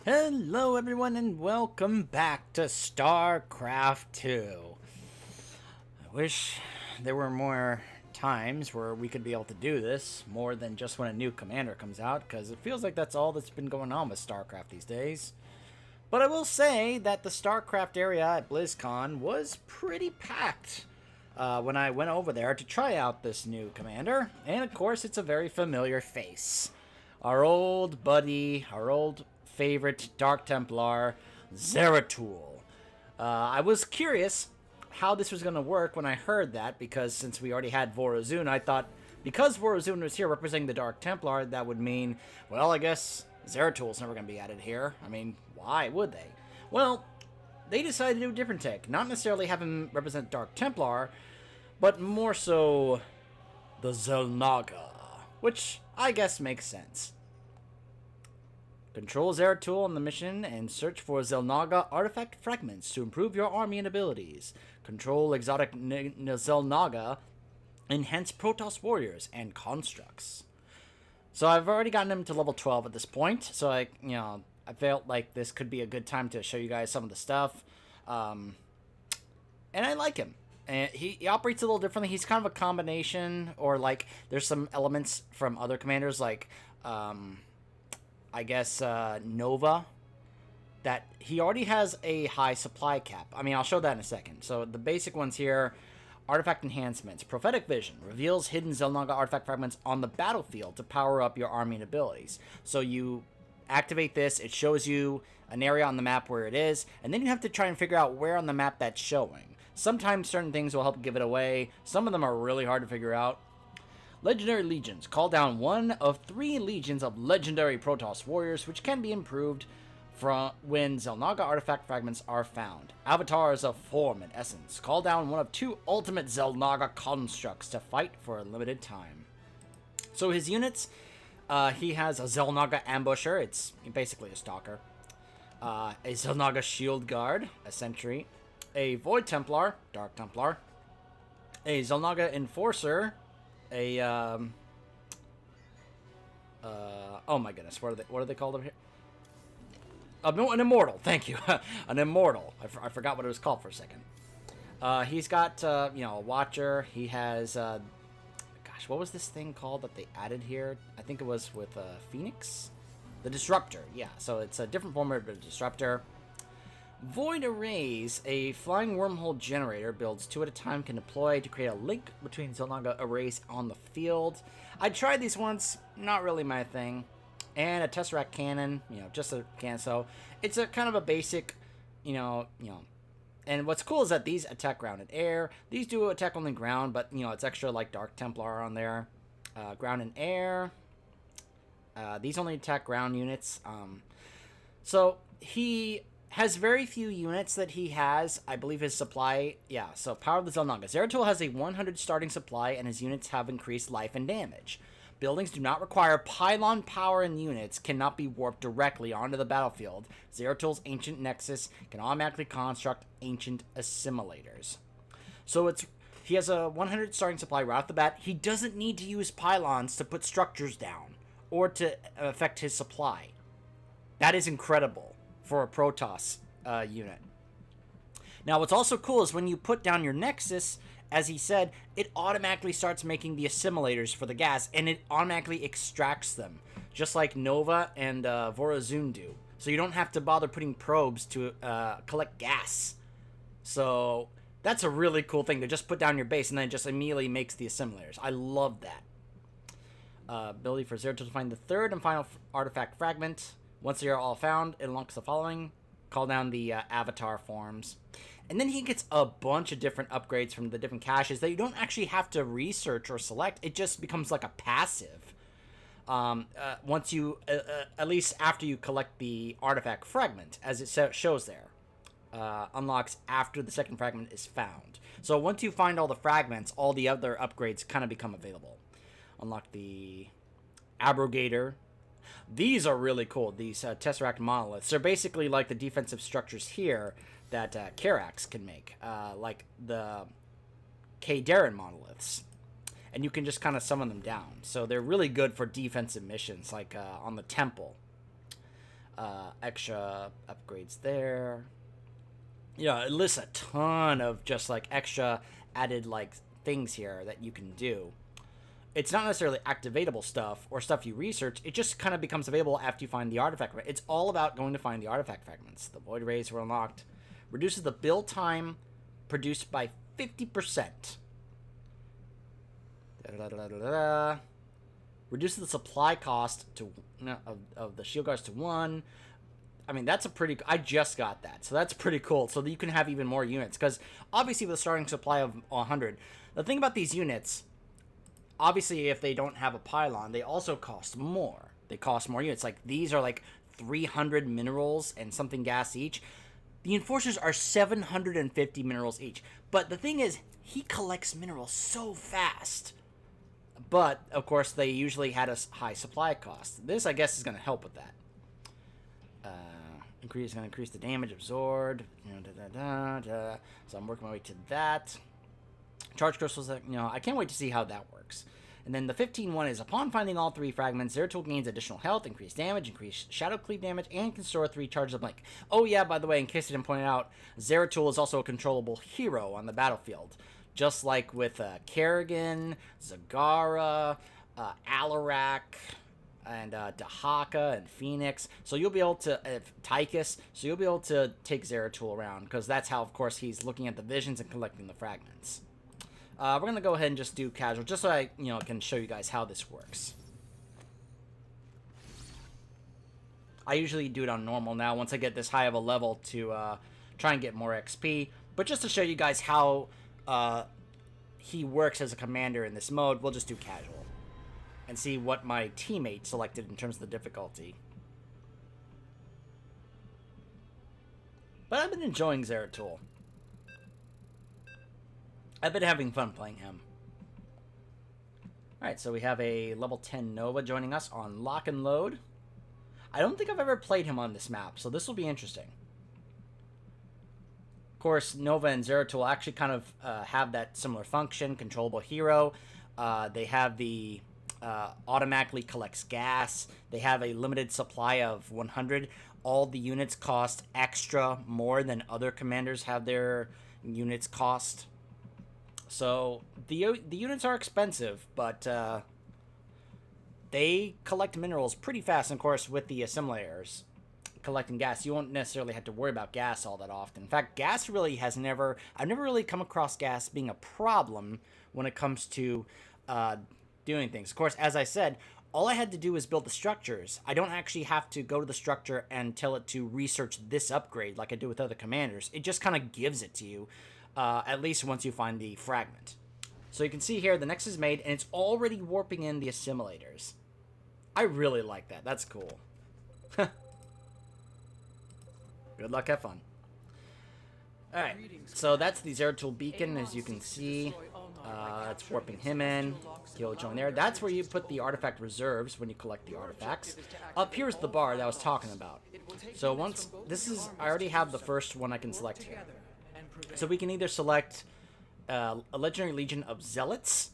Hello everyone and welcome back to Starcraft 2. I wish there were more times where we could be able to do this, more than just when a new commander comes out, because it feels like that's all that's been going on with Starcraft these days. But I will say that the Starcraft area at BlizzCon was pretty packed when I went over there to try out this new commander, and of course it's a very familiar face. Our old buddy, our old favorite Dark Templar, Zeratul. I was curious how this was going to work when I heard that, because since we already had Vorozun, I thought because Vorozun was here representing the Dark Templar, that would mean, well, I guess Zeratul's never going to be added here. I mean, why would they? Well, they decided to do a different take. Not necessarily have him represent Dark Templar, but more so the Xel'Naga, which I guess makes sense. Control Zeratul on the mission and search for Xel'Naga artifact fragments to improve your army and abilities. Control exotic Xel'Naga, enhance Protoss warriors and constructs. So I've already gotten him to level 12 at this point, so I felt like this could be a good time to show you guys some of the stuff. And I like him. And he operates a little differently. He's kind of a combination, or like there's some elements from other commanders, like I guess Nova, that he already has a high supply cap. I mean, I'll show that in a second. So the basic ones here: artifact enhancements, prophetic vision, reveals hidden Xel'Naga artifact fragments on the battlefield to power up your army and abilities. So you activate this, it shows you an area on the map where it is, and then you have to try and figure out where on the map that's showing. Sometimes certain things will help give it away. Some of them are really hard to figure out. Legendary Legions. Call down one of 3 legions of legendary Protoss warriors, which can be improved from when Xel'Naga artifact fragments are found. Avatars of form and essence. Call down one of 2 ultimate Xel'Naga constructs to fight for a limited time. So his units, he has a Xel'Naga ambusher. It's basically a stalker. A Xel'Naga shield guard, a sentry. A Void Templar, Dark Templar. A Xel'Naga enforcer. Oh my goodness, what are they called over here? An immortal, thank you. An immortal. I forgot what it was called for a second. He's got a watcher. He has gosh, what was this thing called that they added here? I think it was with Phoenix, the disruptor. Yeah, so it's a different form of the disruptor. Void Arrays, a flying wormhole generator, builds 2 at a time, can deploy to create a link between Xel'Naga arrays on the field. I tried these once, not really my thing. And a Tesseract cannon, just a cannon, so it's a kind of a basic, and what's cool is that these attack ground and air. These do attack only ground, but, it's extra like Dark Templar on there. Ground and air. These only attack ground units. So he has very few units that he has. I believe his supply, so Power of the Xel'Naga. Zeratul has a 100 starting supply, and his units have increased life and damage. Buildings do not require pylon power, and units cannot be warped directly onto the battlefield. Zeratul's Ancient Nexus can automatically construct Ancient Assimilators. So he has a 100 starting supply right off the bat. He doesn't need to use pylons to put structures down or to affect his supply. That is incredible for a Protoss unit. Now, what's also cool is when you put down your Nexus, as he said, it automatically starts making the assimilators for the gas, and it automatically extracts them, just like Nova and Vorozun do. So you don't have to bother putting probes to collect gas. So that's a really cool thing, to just put down your base, and then it just immediately makes the assimilators. I love that. Ability for Zeratul to find the 3rd and final artifact fragment. Once they are all found, it unlocks the following. Call down the avatar forms. And then he gets a bunch of different upgrades from the different caches that you don't actually have to research or select. It just becomes like a passive. Once you, at least after you collect the artifact fragment, as it shows there. Unlocks after the 2nd fragment is found. So once you find all the fragments, all the other upgrades kind of become available. Unlock the Abrogator. These are really cool, these Tesseract monoliths. They're basically like the defensive structures here that Karax can make, like the Kaydarin monoliths. And you can just kind of summon them down. So they're really good for defensive missions, like on the temple. Extra upgrades there. Yeah, it lists a ton of just like extra added like things here that you can do. It's not necessarily activatable stuff or stuff you research. It just kind of becomes available after you find the artifact. It's all about going to find the artifact fragments. The void rays were unlocked. Reduces the build time produced by 50%. Reduces the supply cost to of the shield guards to 1. I mean, that's a pretty... I just got that, so that's pretty cool. So that you can have even more units. Because, obviously, with a starting supply of 100... The thing about these units... Obviously, if they don't have a pylon, they also cost more. They cost more units. Like, these are, like, 300 minerals and something gas each. The Enforcers are 750 minerals each. But the thing is, he collects minerals so fast. But, of course, they usually had a high supply cost. This, I guess, is going to help with that. Is going to increase the damage absorbed. So I'm working my way to that. Charge crystals, I can't wait to see how that works. And then the 15-1 is, upon finding all 3 fragments, Zeratul gains additional health, increased damage, increased shadow cleave damage, and can store 3 charges of blink. Oh yeah, by the way, in case I didn't point it out, Zeratul is also a controllable hero on the battlefield. Just like with Kerrigan, Zagara, Alarak, and Dahaka and Phoenix. So you'll be able to, Tychus, so you'll be able to take Zeratul around, because that's how, of course, he's looking at the visions and collecting the fragments. We're going to go ahead and just do casual, just so I, can show you guys how this works. I usually do it on normal now, once I get this high of a level to try and get more XP. But just to show you guys how he works as a commander in this mode, we'll just do casual. And see what my teammate selected in terms of the difficulty. But I've been enjoying Zeratul. I've been having fun playing him. Alright, so we have a level 10 Nova joining us on Lock and Load. I don't think I've ever played him on this map, so this will be interesting. Of course, Nova and Zeratul actually kind of have that similar function, controllable hero. They have the... automatically collects gas. They have a limited supply of 100. All the units cost extra more than other commanders have their units cost. So the units are expensive, but they collect minerals pretty fast. And of course, with the assimilators collecting gas, you won't necessarily have to worry about gas all that often. In fact, gas really has never... I've never really come across gas being a problem when it comes to doing things. Of course, as I said, all I had to do was build the structures. I don't actually have to go to the structure and tell it to research this upgrade like I do with other commanders. It just kind of gives it to you, at least once you find the fragment. So you can see here, the next is made, and it's already warping in the assimilators. I really like that. That's cool. Good luck, have fun. Alright, so that's the Zeratul beacon, as you can see. It's warping him in. He'll join there. That's where you put the artifact reserves when you collect the artifacts. Up here's the bar that I was talking about. So once... This is... I already have the first one I can select here. So we can either select a Legendary Legion of Zealots,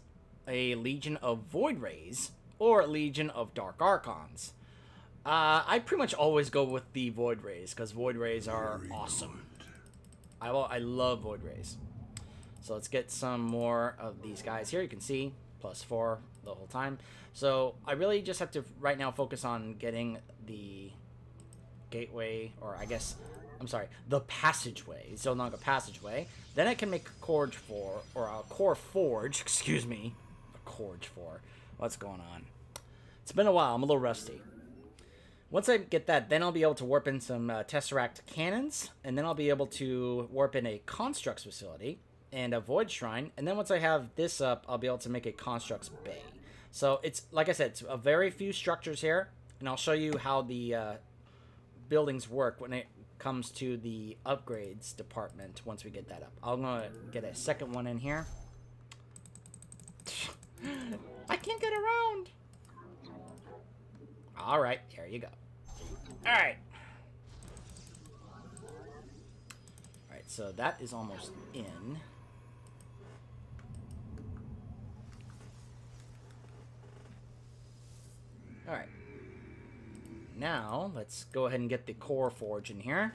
a Legion of Void Rays, or a Legion of Dark Archons. I pretty much always go with the Void Rays, because Void Rays are awesome. I love Void Rays. So let's get some more of these guys here. You can see, +4 the whole time. So I really just have to, right now, focus on getting the gateway, or I guess, I'm sorry, the passageway. It's no longer passageway. Then I can make a Corge 4, or a Core Forge, excuse me. A Corge 4. What's going on? It's been a while. I'm a little rusty. Once I get that, then I'll be able to warp in some Tesseract cannons, and then I'll be able to warp in a Constructs facility and a Void Shrine, and then once I have this up, I'll be able to make a Constructs Bay. So it's, like I said, it's a very few structures here, and I'll show you how the buildings work when it comes to the upgrades department once we get that up. I'm going to get a second one in here. I can't get around. Alright, here you go. Alright. Alright, so that is almost in. Alright. now let's go ahead and get the core forge in here.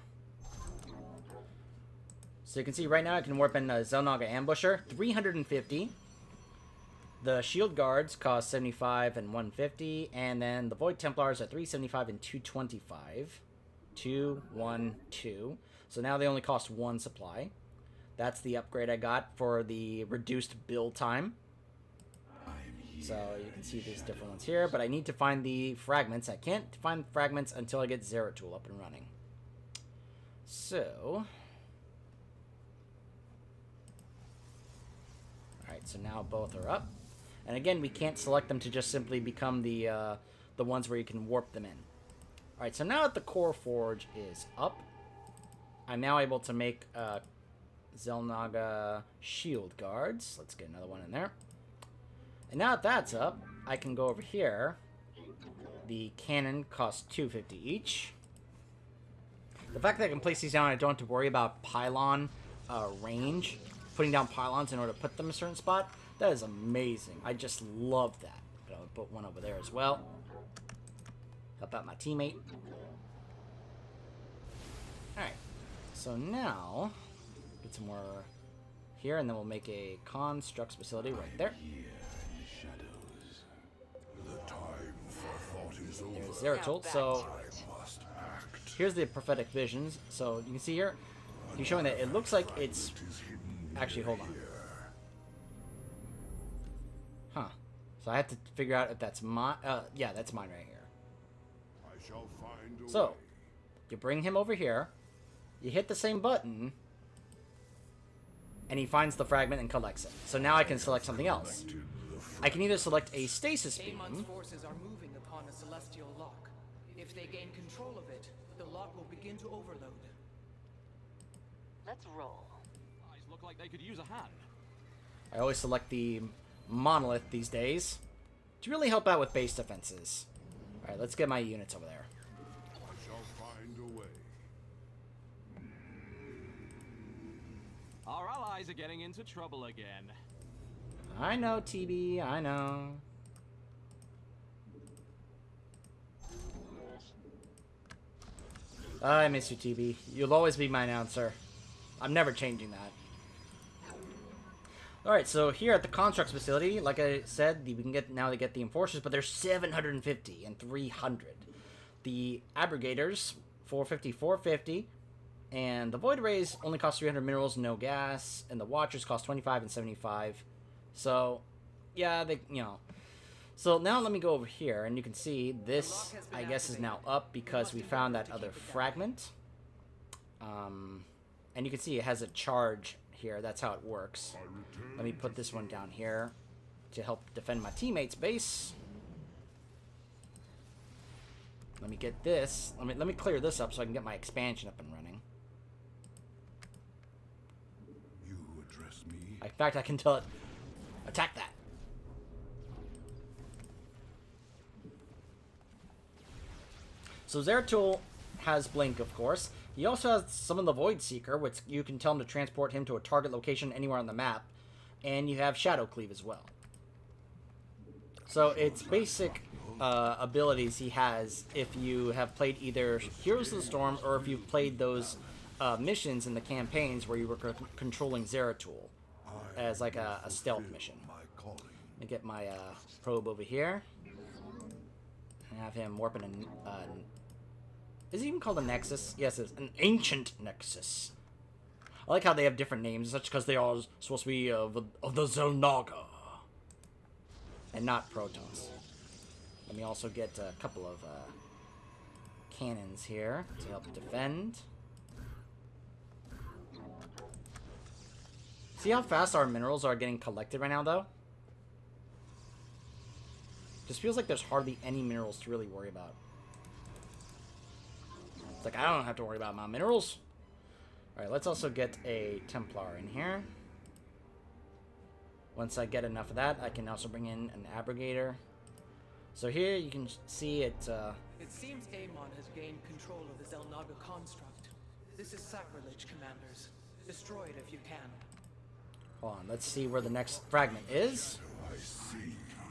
So you can see right now I can warp in the Xel'Naga Ambusher, 350. The Shield Guards cost 75 and 150, and then the Void Templars are 375 and 225. 2, 1, 2. So now they only cost 1 supply. That's the upgrade I got for the reduced build time. So you can see these different ones here, but I need to find the fragments. I can't find fragments until I get Zeratul up and running. So... Alright, so now both are up. And again, we can't select them to just simply become the ones where you can warp them in. Alright, so now that the core forge is up, I'm now able to make Xel'Naga shield guards. Let's get another one in there. And now that that's up, I can go over here. The cannon costs 250 each. The fact that I can place these down, I don't have to worry about pylon range. Putting down pylons in order to put them in a certain spot. That is amazing. I just love that. But I'll put one over there as well. Help out my teammate. Alright. So now, get some more here, and then we'll make a constructs facility right there. There's Zeratul. So here's the prophetic visions. So you can see here, he's showing that it looks like it's... Actually, hold on. Huh. So I have to figure out if that's mine. Yeah, that's mine right here. So, you bring him over here. You hit the same button. And he finds the fragment and collects it. So now I can select something else. I can either select a stasis beam. Amon's forces are moving upon a celestial lock. If they gain control of it, the lock will begin to overload. Let's roll. Look like they could use a hand. I always select the monolith these days to really help out with base defenses. Alright, let's get my units over there. I shall find a way. Our allies are getting into trouble again. I know, TB, I know. I miss you, TB. You'll always be my announcer. I'm never changing that. Alright, so here at the constructs facility, like I said, we can get now to get the enforcers, but there's 750 and 300. The abrogators, 450, 450, and the void rays only cost 300 minerals, no gas, and the watchers cost 25 and 75. So, yeah, they, you know. So now let me go over here, and you can see this, I guess, is now up because we found that other fragment. And you can see it has a charge here. That's how it works. Let me put this one down here to help defend my teammate's base. Let me get this. Let me clear this up so I can get my expansion up and running. You address me? In fact, I can tell it, attack that. So Zeratul has Blink, of course. He also has some of the Void Seeker, which you can tell him to transport him to a target location anywhere on the map. And you have Shadow Cleave as well. So it's basic abilities he has if you have played either Heroes of the Storm or if you've played those missions in the campaigns where you were controlling Zeratul as like a stealth mission. Let me get my probe over here. And have him warp in is it even called a Nexus? Yes, it's an Ancient Nexus. I like how they have different names, such because they are supposed to be of the Xel'Naga. And not Protons. Let me also get a couple of cannons here to help defend. See how fast our minerals are getting collected right now, though? Just feels like there's hardly any minerals to really worry about. It's like, I don't have to worry about my minerals. Alright, let's also get a Templar in here. Once I get enough of that, I can also bring in an Abrogator. So here you can see it... It seems Amon has gained control of the Xel'Naga construct. This is sacrilege, commanders. Destroy it if you can. Hold on, let's see where the next fragment is.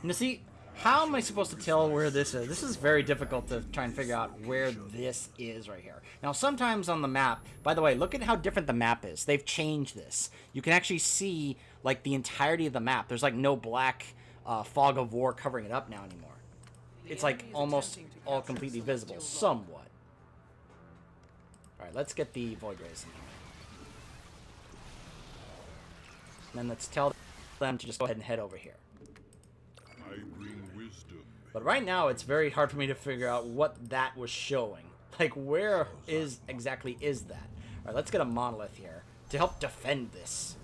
Missy, How am I supposed to tell where this is? This is very difficult to try and figure out where this is right here. Now, sometimes on the map, by the way, look at how different the map is. They've changed this. You can actually see, like, the entirety of the map. There's, like, no black fog of war covering it up now anymore. It's, like, almost all completely visible, somewhat. Alright, let's get the Void Rays in here. And then let's tell them to just go ahead and head over here. I bring wisdom. But right now, it's very hard for me to figure out what that was showing. Like, where exactly is that? Alright, let's get a monolith here to help defend this.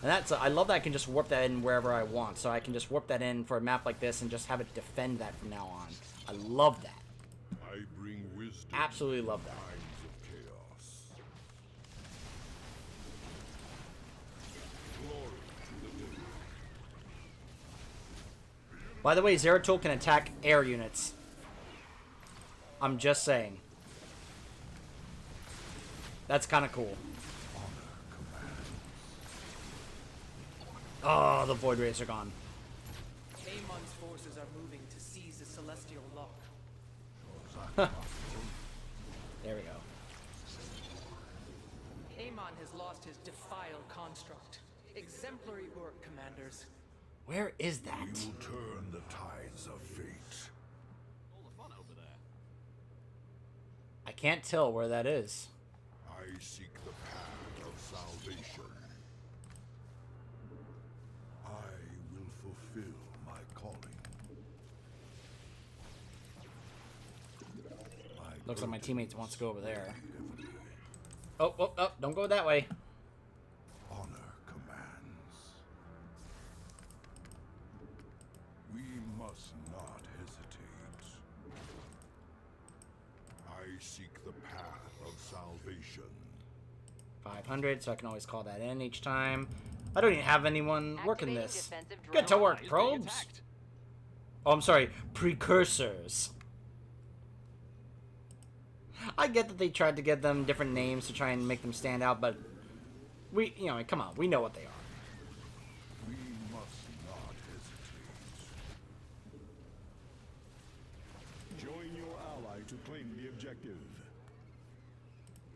And that's, I love that I can just warp that in wherever I want. So I can just warp that in for a map like this and just have it defend that from now on. I love that. I bring wisdom. Absolutely love that. Times of chaos. Glory to the living. By the way, Zeratul can attack air units. I'm just saying. That's kind of cool. Oh, the Void Rays are gone. Amon's forces are moving to seize the Celestial Lock. There we go. Amon has lost his defile construct. Exemplary work, commanders. Where is that? You will turn the tides of fate. All the fun over there. I can't tell where that is. I seek the path of salvation. I will fulfill my calling. Looks like my teammates wants to go over there. Oh, oh, oh, don't go that way. Honor commands. We must not hesitate. I seek the path of salvation. 500, so I can always call that in each time. I don't even have anyone working Activating this. defensive Get to drone. work, He's being probes. attacked. Oh, I'm sorry, precursors. I get that they tried to get them different names to try and make them stand out, but we, you know, come on, we know what they are. We must not hesitate. Join your ally to claim the objective.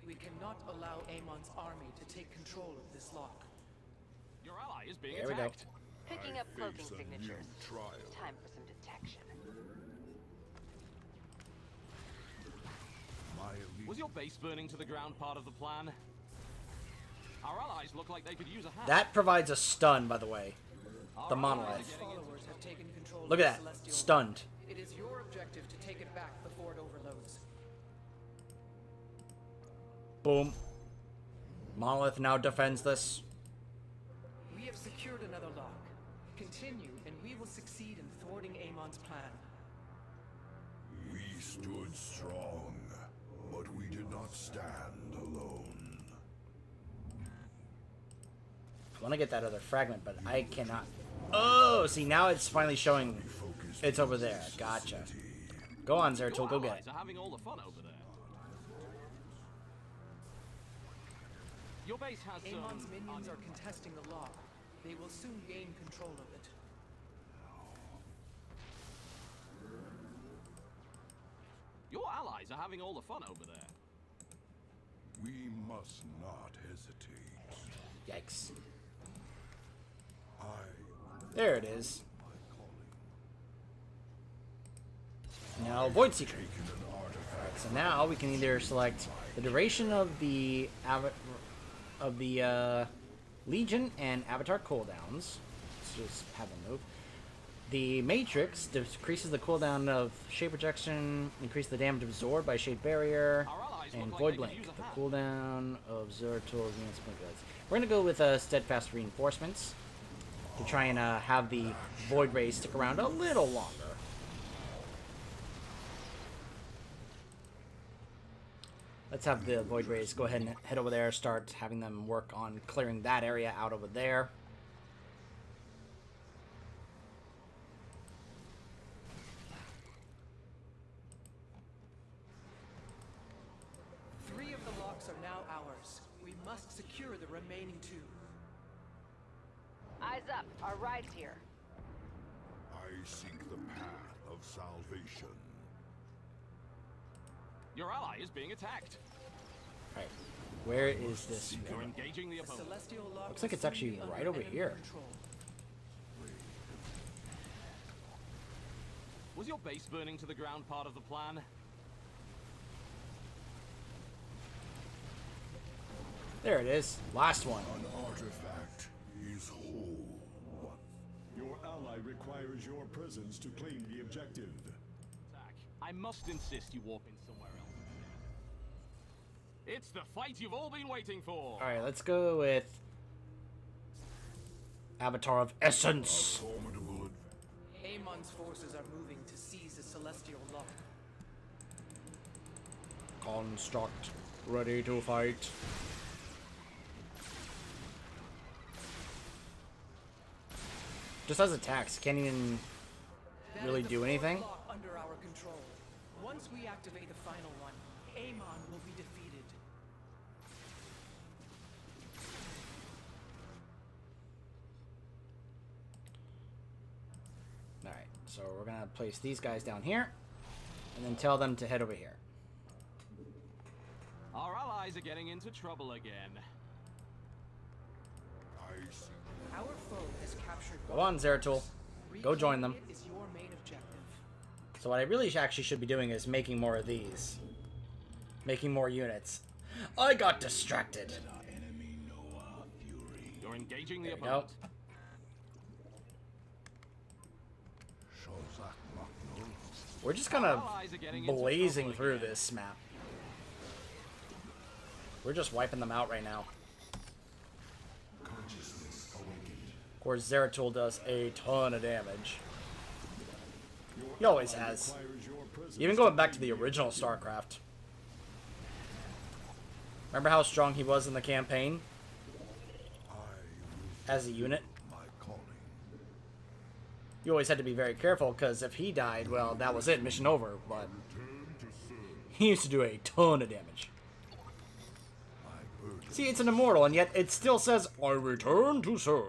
We cannot allow Amon's army to take control of this lock. Your ally is being There we go. attacked. Picking up cloaking Face a new signatures. trial. Time for some detection. My elite. Was your base burning to the ground part of the plan? Our allies look like they could use a hand. That provides a stun, by the way. Our the allies monolith. are getting into- Followers have taken control Look of at the that, Celestial stunned. Lock. It is your objective to take it back before it overloads. Boom. Monolith now defends this. We have secured another lock. Continue, and we will succeed in thwarting Amon's plan. We stood strong, but we did not stand alone. I want to get that other fragment, but I cannot. Oh, see, now it's finally showing Focus. it's over there. Gotcha. Go on, Zeratul, Your go get allies it. are having all the fun over there. Your base has Amon's some... minions are contesting the lock. They will soon gain control of it. Your allies are having all the fun over there. We must not hesitate. Yikes. I There it is. my calling. Now, Void Seeker. Taken an artifact. Alright, so now we can either select the duration of the Legion and Avatar cooldowns. Let's just have them move. The Matrix decreases the cooldown of Shade Projection, increase the damage absorbed by Shade Barrier, Our allies and look like Void they could Blink. use a The hand. cooldown of Zeratul against Blink Guards. We're gonna go with Steadfast Reinforcements to try and have the Void Rays stick around a little longer. Let's have the Void Rays go ahead and head over there, start having them work on clearing that area out over there. Three of the locks are now ours. We must secure the remaining two. Eyes up. Our ride's here. I seek the path of salvation. Your ally is being attacked. Alright. Where is this? You're engaging the A opponent. celestial lock Looks like will it's soon actually be under right over enemy here. control. Was your base burning to the ground part of the plan? There it is. Last one. An artifact is whole. Your ally requires your presence to claim the objective. Attack. I must insist you warp in somewhere else. It's the fight you've all been waiting for. Alright, let's go with Avatar of Essence. Formidable Amon's forces are moving to seize the celestial lock. Construct. Ready to fight. Just has attacks. Can't even That really is the do fourth anything. lock under our control. Once we activate the final one, Amon will be defeated. Alright, so we're gonna place these guys down here. And then tell them to head over here. Our allies are getting into trouble again. I seek Our foe has captured. Go on, Zeratul. Go join them. Reclaiming it is your main objective. So what I really actually should be doing is making more of these. Making more units. I got distracted. You're engaging the There we go. opponent. Shozak Maknul. We're just kind of Allies are getting into blazing trouble through again. this map. We're just wiping them out right now. Consciousness awakened. Of course, Zeratul does a ton of damage. Your He always ally has. requires your presence Even going back to the original Starcraft. Remember how strong he was in the campaign I as a unit? my calling. You always had to be very careful because if he died, well, that was it, mission over. But he used to do a ton of damage. My burden. See, it's an immortal, and yet it still says, I return to serve.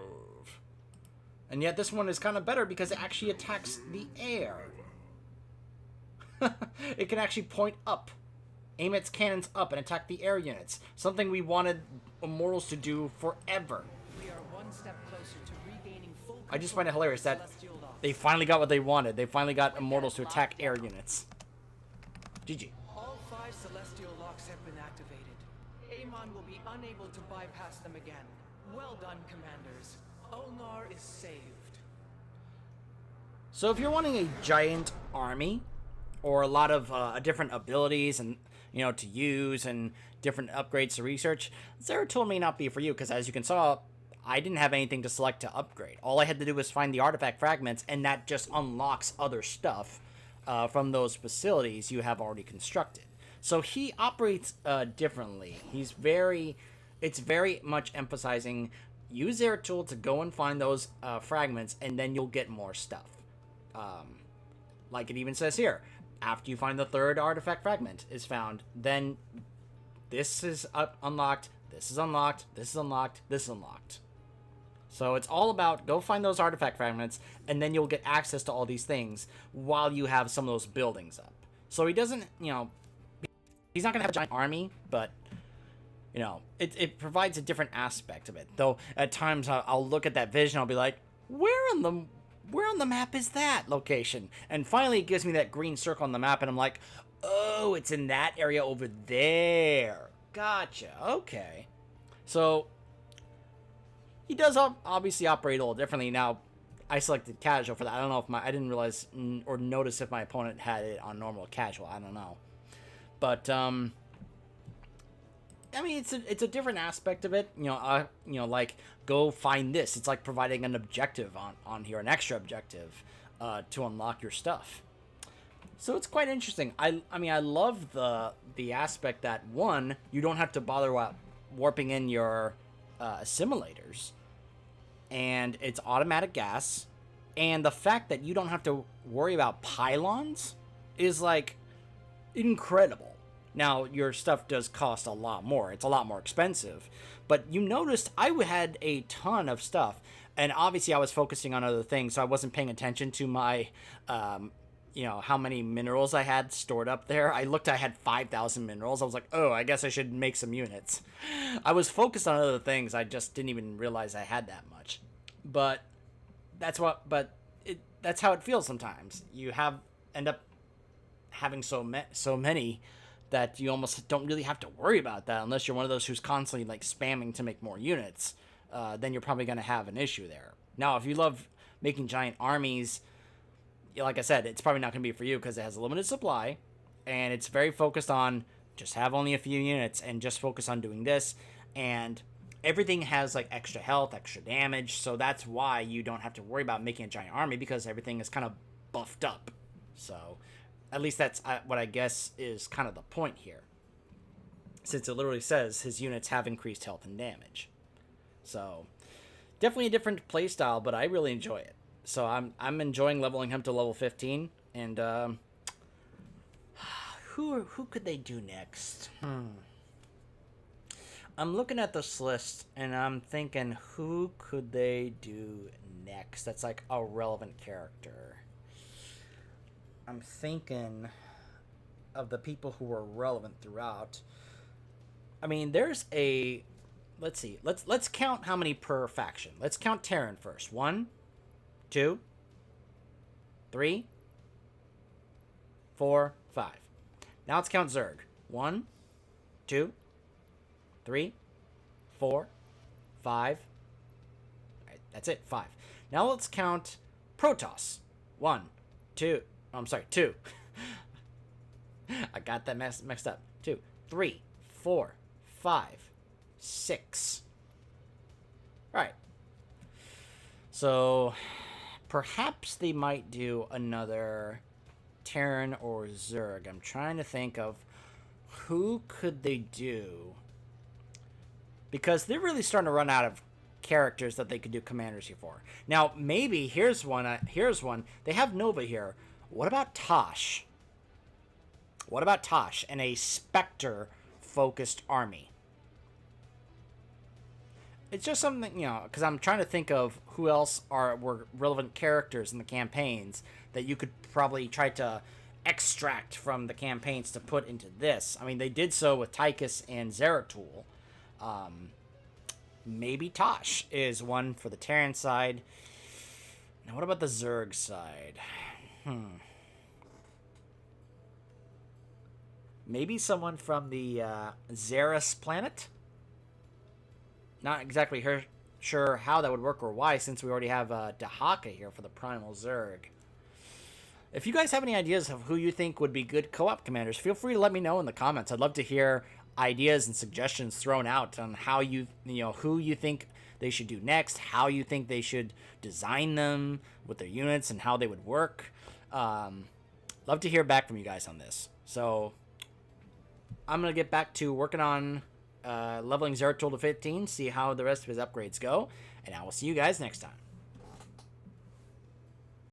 And yet this one is kind of better because it actually attacks the air. It can actually point up. Aim its cannons up and attack the air units. Something we wanted immortals to do forever. We are one step closer to regaining full I just control find it hilarious of the that celestial lock. they finally got what they wanted. They finally got immortals to attack air units. GG. All 5 celestial locks have been activated. Amon will be unable to bypass them again. Well done, commanders. Ulnar is saved. So if you're wanting a giant army, or a lot of different abilities and to use and different upgrades to research, Zeratul may not be for you because as you can saw, I didn't have anything to select to upgrade. All I had to do was find the artifact fragments, and that just unlocks other stuff from those facilities you have already constructed. So he operates differently. It's very much emphasizing use Zeratul to go and find those fragments, and then you'll get more stuff. Like it even says here, after you find the 3rd artifact fragment is found, then this is unlocked, this is unlocked, this is unlocked, this is unlocked. So it's all about go find those artifact fragments, and then you'll get access to all these things while you have some of those buildings up. So he doesn't, he's not going to have a giant army, but, it provides a different aspect of it. Though at times I'll look at that vision, I'll be like, where on the map is that location? And finally it gives me that green circle on the map, and I'm like, oh, it's in that area over there. Gotcha. Okay. So he does obviously operate a little differently. Now, I selected casual for that. I don't know if I didn't realize or notice if my opponent had it on normal or casual. I don't know. But I mean, it's a different aspect of it. Like go find this. It's like providing an objective on here, an extra objective to unlock your stuff. So it's quite interesting. I mean, I love the aspect that, one, you don't have to bother warping in your assimilators, and it's automatic gas, and the fact that you don't have to worry about pylons is like incredible. Now, your stuff does cost a lot more. It's a lot more expensive. But you noticed I had a ton of stuff. And obviously I was focusing on other things, so I wasn't paying attention to my, how many minerals I had stored up there. I looked, I had 5,000 minerals. I was like, oh, I guess I should make some units. I was focused on other things. I just didn't even realize I had that much. But that's how it feels sometimes. You end up having so many that you almost don't really have to worry about that unless you're one of those who's constantly like spamming to make more units. Then you're probably going to have an issue there. Now, if you love making giant armies, like I said, it's probably not going to be for you because it has a limited supply, and it's very focused on just have only a few units and just focus on doing this, and everything has like extra health, extra damage, so that's why you don't have to worry about making a giant army because everything is kind of buffed up. So at least that's what I guess is kind of the point here, since it literally says his units have increased health and damage. So definitely a different playstyle, but I really enjoy it. So I'm enjoying leveling him to level 15. And who could they do next? I'm looking at this list and I'm thinking, who could they do next? That's like a relevant character. I'm thinking of the people who were relevant throughout. I mean, there's a... Let's see. Let's count how many per faction. Let's count Terran first. 1, 2, 3, 4, 5. Now let's count Zerg. 1, 2, 3, 4, 5. Right, that's it. 5. Now let's count Protoss. 1, 2. Oh, I'm sorry. 2. I got that mixed up. 2, 3, 4, 5. 6. Alright. So, perhaps they might do another Terran or Zerg. I'm trying to think of who could they do. Because they're really starting to run out of characters that they could do commanders here for. Now, maybe, here's one. They have Nova here. What about Tosh? What about Tosh and a Spectre-focused army? It's just something, because I'm trying to think of who else were relevant characters in the campaigns that you could probably try to extract from the campaigns to put into this. I mean, they did so with Tychus and Zeratul. Maybe Tosh is one for the Terran side. Now, what about the Zerg side? Maybe someone from the Xeris planet? Not exactly sure how that would work or why, since we already have Dahaka here for the Primal Zerg. If you guys have any ideas of who you think would be good co-op commanders, feel free to let me know in the comments. I'd love to hear ideas and suggestions thrown out on how who you think they should do next, how you think they should design them with their units, and how they would work. Love to hear back from you guys on this. So I'm going to get back to working on leveling Zeratul to 15, see how the rest of his upgrades go, and I will see you guys next time.